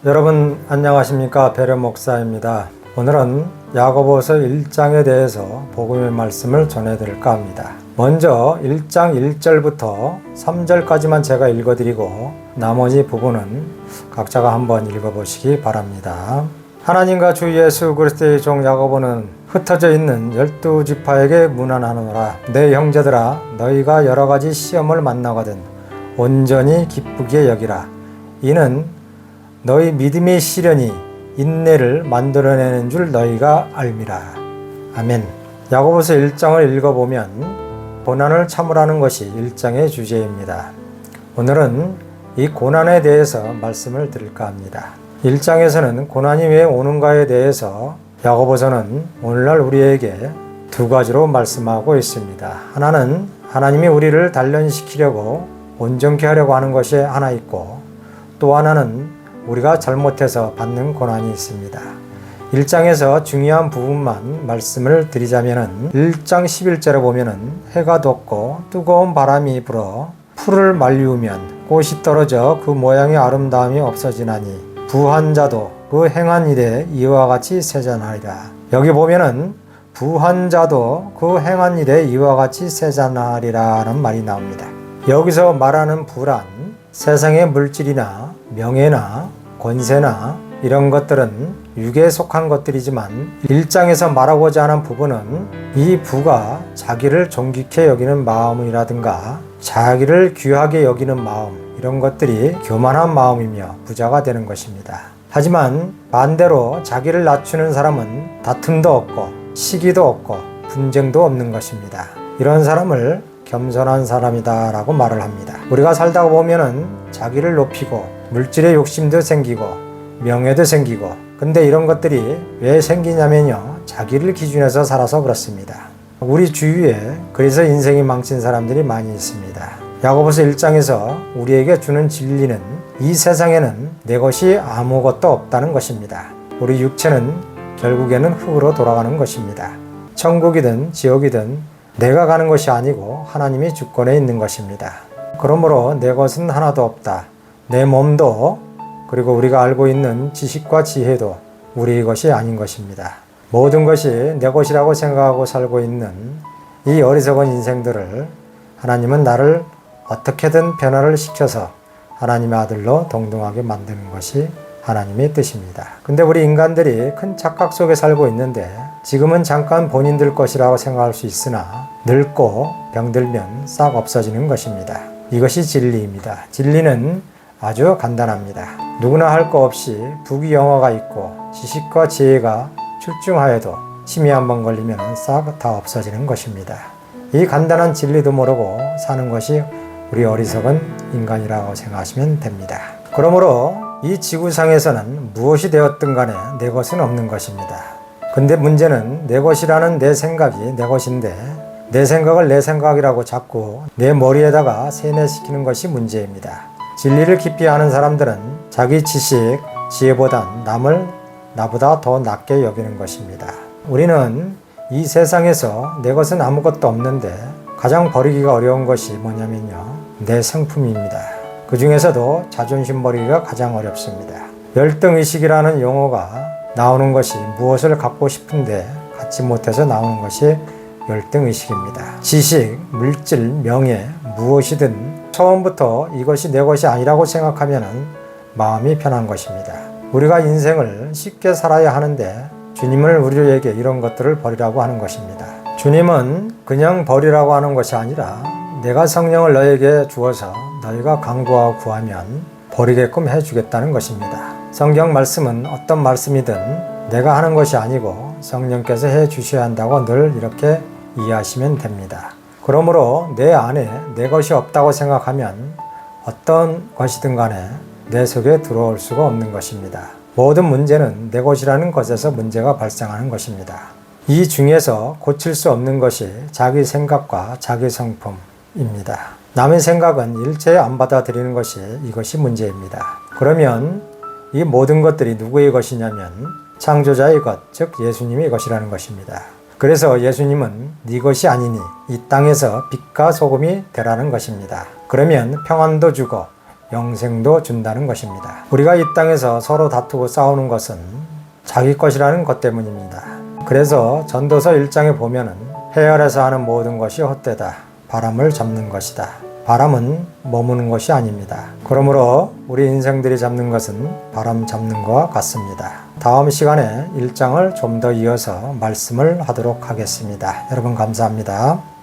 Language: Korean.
여러분 안녕하십니까? 배려 목사입니다. 오늘은 야고보서 1장에 대해서 복음의 말씀을 전해드릴까 합니다. 먼저 1장 1절부터 3절까지만 제가 읽어드리고 나머지 부분은 각자가 한번 읽어보시기 바랍니다. 하나님과 주 예수 그리스도의 종 야고보는 흩어져 있는 12지파에게 문안하노라. 내 형제들아, 너희가 여러가지 시험을 만나거든 온전히 기쁘게 여기라. 이는 너희 믿음의 시련이 인내를 만들어내는 줄 너희가 알미라. 아멘. 야고보서 1장을 읽어보면 고난을 참으라는 것이 1장의 주제입니다. 오늘은 이 고난에 대해서 말씀을 드릴까 합니다. 1장에서는 고난이 왜 오는가에 대해서 야고보서는 오늘날 우리에게 두 가지로 말씀하고 있습니다. 하나는 하나님이 우리를 단련시키려고 온전케 하려고 하는 것이 하나 있고, 또 하나는 우리가 잘못해서 받는 고난이 있습니다. 1장에서 중요한 부분만 말씀을 드리자면은 1장 11절에 보면은 해가 돋고 뜨거운 바람이 불어 풀을 말리우면 꽃이 떨어져 그 모양의 아름다움이 없어지나니 부한 자도 그 행한 일에 이와 같이 세잔하리라. 여기 보면은 부한 자도 그 행한 일에 이와 같이 세잔하리라는 말이 나옵니다. 여기서 말하는 부란 세상의 물질이나 명예나 권세나 이런 것들은 육에 속한 것들이지만 1장에서 말하고자 하는 부분은 이 부가 자기를 존귀케 여기는 마음이라든가 자기를 귀하게 여기는 마음, 이런 것들이 교만한 마음이며 부자가 되는 것입니다. 하지만 반대로 자기를 낮추는 사람은 다툼도 없고 시기도 없고 분쟁도 없는 것입니다. 이런 사람을 겸손한 사람이다 라고 말을 합니다. 우리가 살다 보면은 자기를 높이고 물질의 욕심도 생기고 명예도 생기고, 근데 이런 것들이 왜 생기냐면요, 자기를 기준해서 살아서 그렇습니다. 우리 주위에 그래서 인생이 망친 사람들이 많이 있습니다. 야고보서 1장에서 우리에게 주는 진리는 이 세상에는 내 것이 아무것도 없다는 것입니다. 우리 육체는 결국에는 흙으로 돌아가는 것입니다. 천국이든 지옥이든 내가 가는 것이 아니고 하나님이 주권에 있는 것입니다. 그러므로 내 것은 하나도 없다. 내 몸도, 그리고 우리가 알고 있는 지식과 지혜도 우리의 것이 아닌 것입니다. 모든 것이 내 것이라고 생각하고 살고 있는 이 어리석은 인생들을 하나님은 나를 어떻게든 변화를 시켜서 하나님의 아들로 동등하게 만드는 것이 하나님의 뜻입니다. 근데 우리 인간들이 큰 착각 속에 살고 있는데 지금은 잠깐 본인들 것이라고 생각할 수 있으나 늙고 병들면 싹 없어지는 것입니다. 이것이 진리입니다. 진리는 아주 간단합니다. 누구나 할 거 없이 부귀영화가 있고 지식과 지혜가 출중하여도 침이 한번 걸리면 싹 다 없어지는 것입니다. 이 간단한 진리도 모르고 사는 것이 우리 어리석은 인간이라고 생각하시면 됩니다. 그러므로 이 지구상에서는 무엇이 되었든 간에 내 것은 없는 것입니다. 근데 문제는 내 것이라는 내 생각이 내 것인데 내 생각을 내 생각이라고 자꾸 내 머리에다가 세뇌시키는 것이 문제입니다. 진리를 깊이 아는 사람들은 자기 지식, 지혜보단 남을 나보다 더 낮게 여기는 것입니다. 우리는 이 세상에서 내 것은 아무것도 없는데 가장 버리기가 어려운 것이 뭐냐면요, 내 성품입니다. 그 중에서도 자존심 버리기가 가장 어렵습니다. 열등의식이라는 용어가 나오는 것이 무엇을 갖고 싶은데 갖지 못해서 나오는 것이 열등의식입니다. 지식, 물질, 명예, 무엇이든 처음부터 이것이 내 것이 아니라고 생각하면 마음이 편한 것입니다. 우리가 인생을 쉽게 살아야 하는데 주님은 우리에게 이런 것들을 버리라고 하는 것입니다. 주님은 그냥 버리라고 하는 것이 아니라 내가 성령을 너에게 주어서 너희가 간구하고 구하면 버리게끔 해주겠다는 것입니다. 성경 말씀은 어떤 말씀이든 내가 하는 것이 아니고 성령께서 해주셔야 한다고 늘 이렇게 이해하시면 됩니다. 그러므로 내 안에 내 것이 없다고 생각하면 어떤 것이든 간에 내 속에 들어올 수가 없는 것입니다. 모든 문제는 내 것이라는 것에서 문제가 발생하는 것입니다. 이 중에서 고칠 수 없는 것이 자기 생각과 자기 성품입니다. 남의 생각은 일체에 안 받아들이는 것이 이것이 문제입니다. 그러면 이 모든 것들이 누구의 것이냐면 창조자의 것, 즉 예수님의 것이라는 것입니다. 그래서 예수님은 네 것이 아니니 이 땅에서 빛과 소금이 되라는 것입니다. 그러면 평안도 주고 영생도 준다는 것입니다. 우리가 이 땅에서 서로 다투고 싸우는 것은 자기 것이라는 것 때문입니다. 그래서 전도서 1장에 보면은 해열에서 하는 모든 것이 헛되다. 바람을 잡는 것이다. 바람은 머무는 것이 아닙니다. 그러므로 우리 인생들이 잡는 것은 바람 잡는 것과 같습니다. 다음 시간에 1장을 좀 더 이어서 말씀을 하도록 하겠습니다. 여러분 감사합니다.